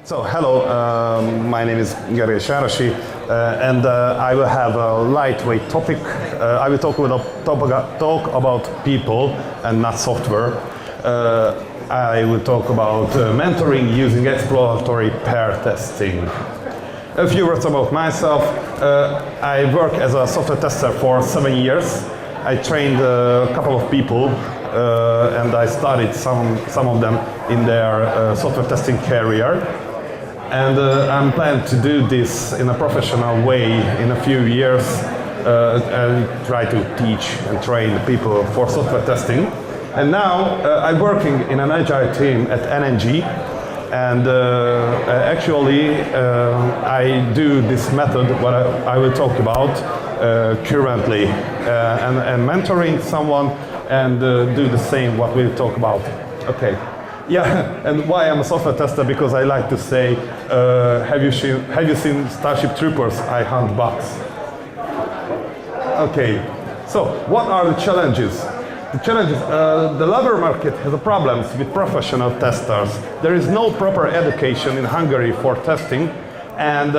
So, hello, my name is Gergely Sárosi, and I will have a lightweight topic. I will talk about people and not software. I will talk about mentoring using exploratory pair testing. A few words about myself. I work as a software tester for 7 years. I trained a couple of people and I studied some of them in their software testing career. And I'm planning to do this in a professional way in a few years and try to teach and train people for software testing. And now I'm working in an agile team at NNG, and actually I do this method what I will talk about currently, and mentoring someone and do the same what we'll talk about. Okay. Yeah, and why I'm a software tester? Because I like to say, have you seen Starship Troopers? I hunt bugs. Okay, so what are the challenges? The challenges, the labor market has problems with professional testers. There is no proper education in Hungary for testing, and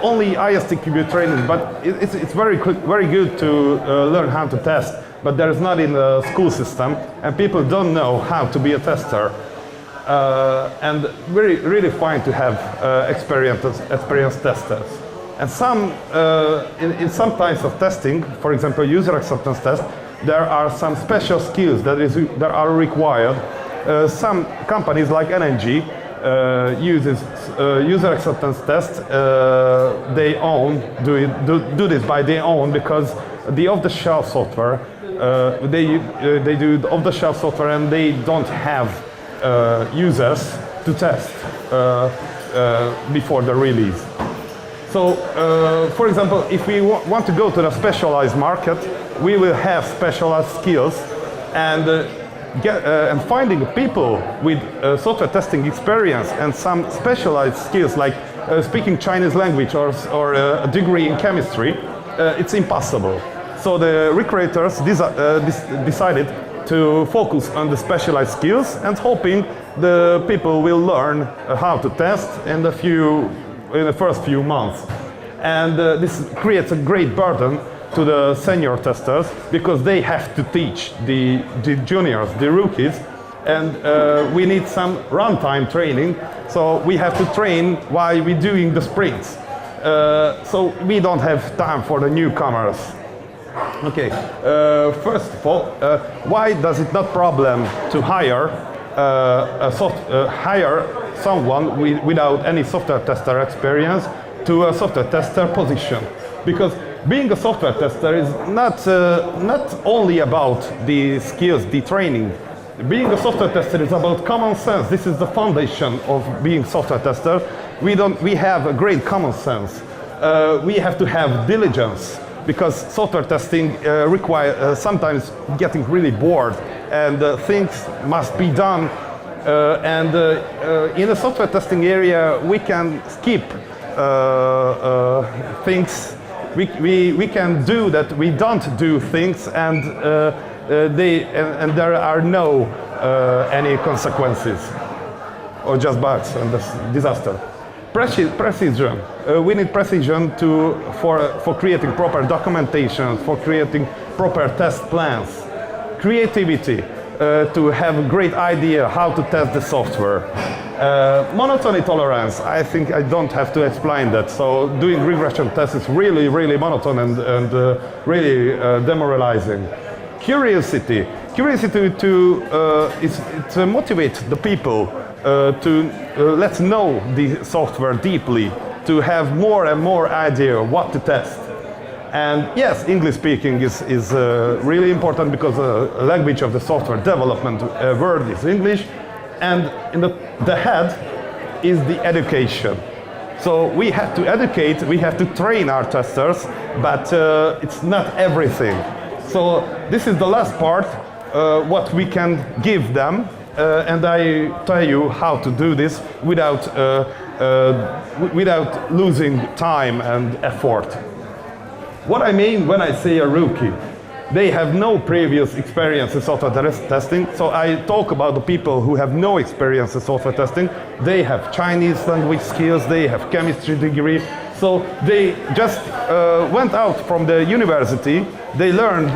only IST can be training. But it's very good to learn how to test. But there is not in the school system, and people don't know how to be a tester. And really fine to have experienced testers. And in some types of testing, for example, user acceptance test, there are some special skills that are required. Some companies like NNG uses user acceptance test. They do this by their own because the off-the-shelf software. They do off-the-shelf software and they don't have users to test before the release. So, for example, if we want to go to the specialized market, we will have specialized skills, and finding people with software testing experience and some specialized skills like speaking Chinese language or a degree in chemistry, it's impossible. So the recruiters decided to focus on the specialized skills and hoping the people will learn how to test in the first few months. And this creates a great burden to the senior testers because they have to teach the juniors, the rookies, and we need some runtime training. So we have to train while we're doing the sprints. So we don't have time for the newcomers. Okay, first of all, why does it not problem to hire someone without any software tester experience to a software tester position? Because being a software tester is not only about the skills, the training. Being a software tester is about common sense. This is the foundation of being software tester. We have a great common sense. We have to have diligence, because software testing requires sometimes getting really bored, and things must be done. In the software testing area, we can skip things. We can do that. We don't do things, and there are no any consequences, or just bugs and disaster. Precision. We need precision for creating proper documentation, for creating proper test plans. Creativity, to have a great idea how to test the software. Monotony tolerance, I think I don't have to explain that. So doing regression tests is really monotone and really demoralizing. Curiosity to motivate the people to let's know the software deeply, to have more and more idea what to test. And yes, English speaking is really important because the language of the software development word is English, and in the head is the education. So we have to educate, we have to train our testers, but it's not everything. So this is the last part, what we can give them. And I tell you how to do this without losing time and effort. What I mean when I say a rookie, they have no previous experience in software testing. So I talk about the people who have no experience in software testing. They have Chinese language skills, they have chemistry degree. So they just went out from the university, they learned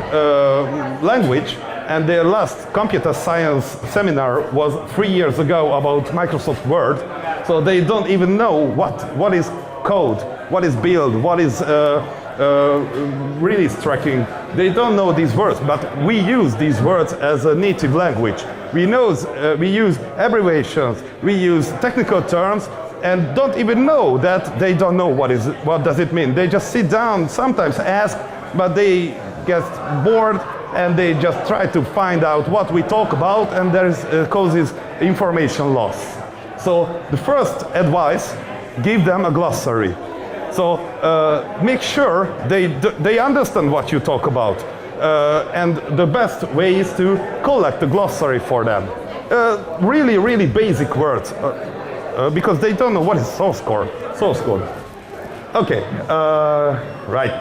language, and their last computer science seminar was 3 years ago about Microsoft Word. So they don't even know what is code, what is build, what is release tracking. They don't know these words, but we use these words as a native language. We use abbreviations, we use technical terms, and don't even know that they don't know what does it mean. They just sit down, sometimes ask, but they get bored and they just try to find out what we talk about, and causes information loss. So the first advice, give them a glossary. So make sure they understand what you talk about. And the best way is to collect a glossary for them. Really, really basic words. Because they don't know what is source code. Okay, right.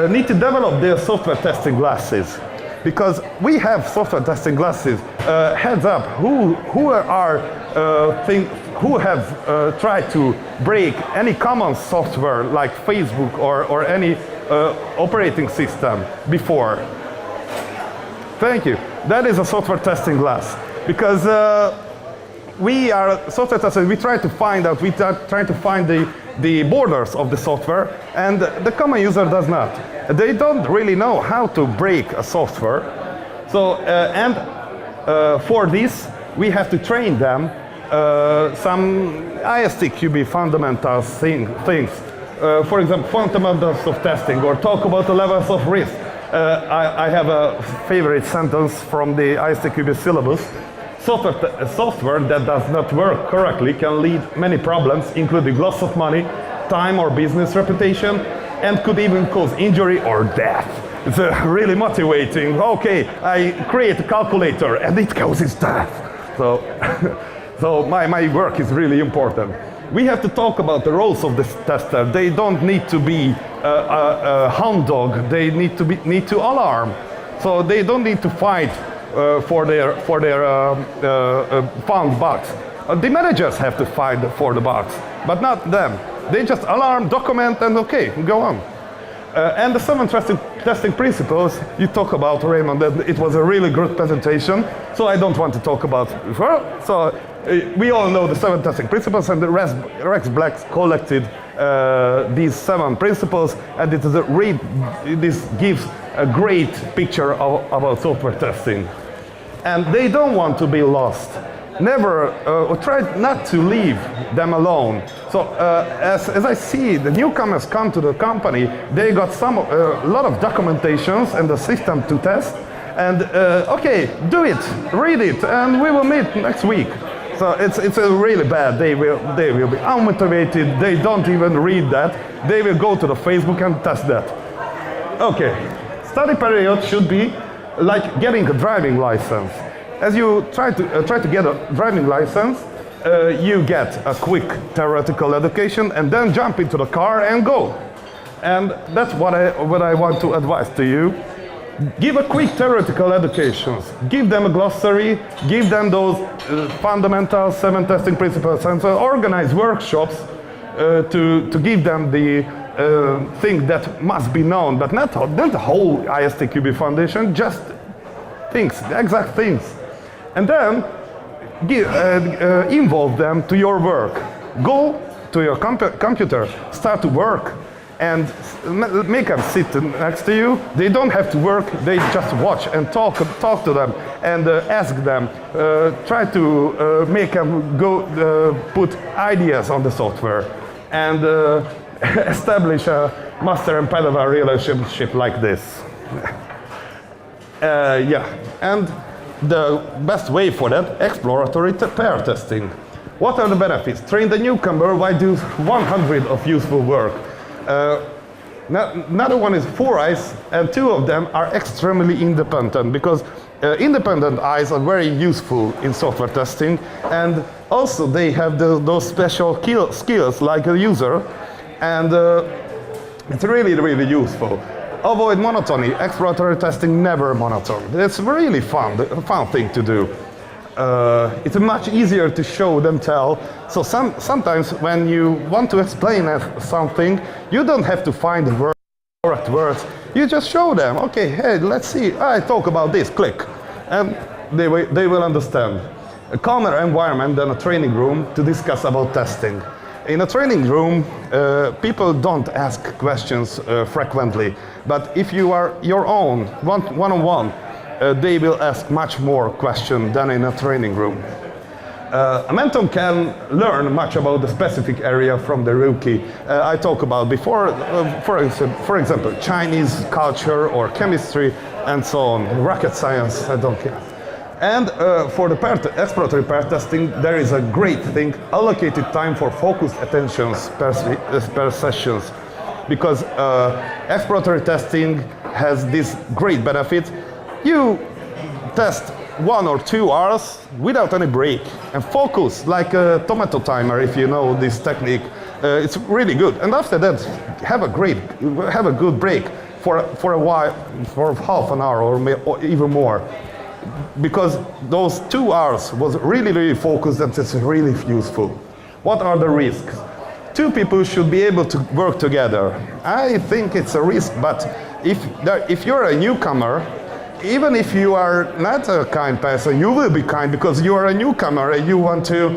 Need to develop their software testing glasses, because we have software testing glasses. Heads up, who have tried to break any common software like Facebook or any operating system before? Thank you. That is a software testing glass, because we are software testers. We try to find the borders of the software, and the common user does not. They don't really know how to break a software. So for this, we have to train them some ISTQB fundamental things. For example, fundamentals of testing, or talk about the levels of risk. I have a favorite sentence from the ISTQB syllabus. Software that does not work correctly can lead many problems, including loss of money, time or business reputation, and could even cause injury or death. It's really motivating. Okay, I create a calculator and it causes death. So, so my work is really important. We have to talk about the roles of the tester. They don't need to be a hound dog. They need to alarm. So they don't need to fight for their found bugs. The managers have to fight for the bugs, but not them. They just alarm, document, and okay, go on. And the 7 testing principles you talk about, Raymond, it was a really good presentation, so I don't want to talk about it. So we all know the 7 testing principles, and the Rex Black collected these 7 principles, and this gives a great picture about software testing. And they don't want to be lost. Never, try not to leave them alone. So as I see the newcomers come to the company, they got a lot of documentations and the system to test. And okay, do it, read it, and we will meet next week. So it's really bad. They will be unmotivated. They don't even read that. They will go to the Facebook and test that. Okay, study period should be like getting a driving license. As you try to get a driving license, you get a quick theoretical education and then jump into the car and go. And that's what I want to advise to you. Give a quick theoretical education. Give them a glossary, give them those fundamental 7 testing principles, and so organize workshops to give them the thing that must be known, but not the whole ISTQB foundation, just things, the exact things. And then involve them to your work. Go to your computer, start to work, and make them sit next to you. They don't have to work, they just watch and talk to them and ask them. Try to make them go put ideas on the software and establish a master and pedagogue relationship like this. Yeah, and the best way for that, exploratory pair testing. What are the benefits? Train the newcomer while do 100 of useful work. Another one is 4 eyes, and 2 of them are extremely independent, because independent eyes are very useful in software testing, and also they have those special skills like a user, and it's really, really useful. avoid monotony. Exploratory testing never monotone. It's really a fun thing to do. It's much easier to show than tell. So sometimes when you want to explain something, you don't have to find the correct words. You just show them. Okay, hey, let's see. I talk about this. Click, and they will understand. A calmer environment than a training room to discuss about testing. In a training room, people don't ask questions frequently, but if you are your own, one-on-one, they will ask much more questions than in a training room. A mentor can learn much about the specific area from the rookie. I talked about before, for example, Chinese culture or chemistry and so on, rocket science, I don't care. And for the exploratory pair testing, there is a great thing, allocated time for focused attentions per sessions. Because exploratory testing has this great benefit. You test 1 or 2 hours without any break and focus like a tomato timer, if you know this technique. It's really good. And after that, have a good break for a while, for half an hour or even more. Because those 2 hours was really focused and it's really useful. What are the risks? 2 people should be able to work together. I think it's a risk, but if you're a newcomer, even if you are not a kind person, you will be kind because you are a newcomer and you want to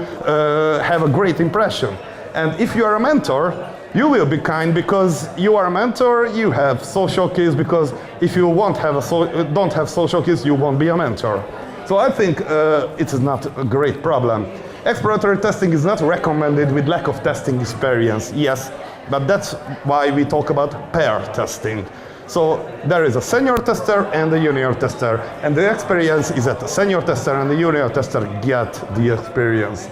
have a great impression. And if you are a mentor, you will be kind because you are a mentor, you have social skills, because if you don't have social skills, you won't be a mentor. So I think it is not a great problem. Exploratory testing is not recommended with lack of testing experience, yes, but that's why we talk about pair testing. So there is a senior tester and a junior tester, and the experience is that the senior tester and the junior tester get the experience.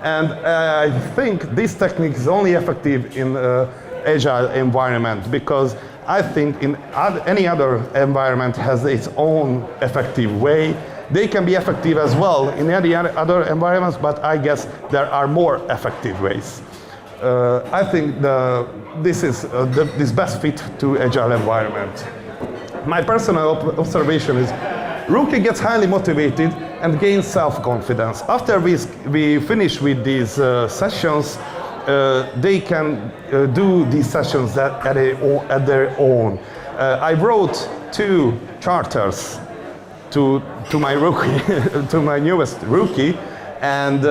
And I think this technique is only effective in agile environment, because I think in any other environment has its own effective way. They can be effective as well in any other environments, but I guess there are more effective ways. I think this is this best fit to agile environment. My personal observation is rookie gets highly motivated and gains self-confidence. After we finish with these sessions, they can do these sessions at their own. I wrote 2 charters to my rookie, to my newest rookie, and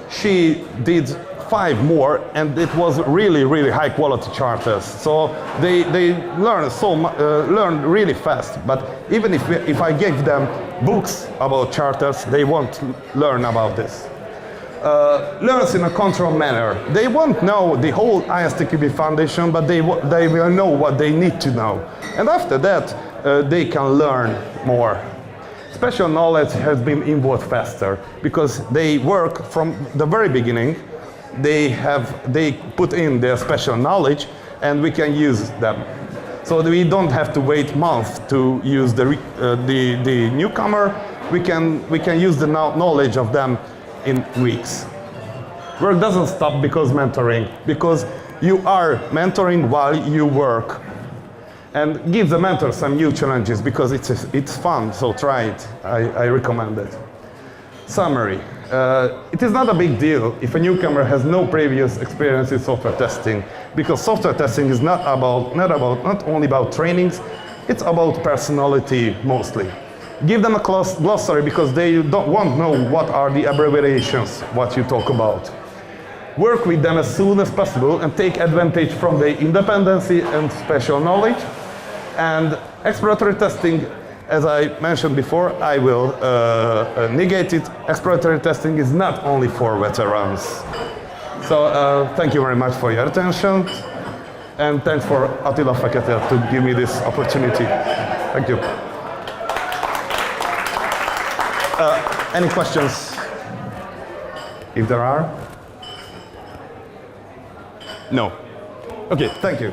she did 5 more, and it was really high quality charters. So they learn really fast. But even if I gave them books about charters, they won't learn about this. Learns in a controlled manner. They won't know the whole ISTQB foundation, but they will know what they need to know. And after that, they can learn more. Special knowledge has been involved faster because they work from the very beginning. They put in their special knowledge, and we can use them. So we don't have to wait months to use the newcomer. We can use the knowledge of them in weeks. Work doesn't stop because you are mentoring while you work. And give the mentor some new challenges because it's fun, so try it. I recommend it. Summary. It is not a big deal if a newcomer has no previous experience in software testing, because software testing is not only about trainings, it's about personality mostly. Give them a glossary because they won't know what are the abbreviations, what you talk about. Work with them as soon as possible and take advantage from their independency and special knowledge. And exploratory testing, as I mentioned before, I will negate it. Exploratory testing is not only for veterans. So thank you very much for your attention. And thanks for Attila Fekete to give me this opportunity. Thank you. Any questions? If there are? No. Okay, thank you.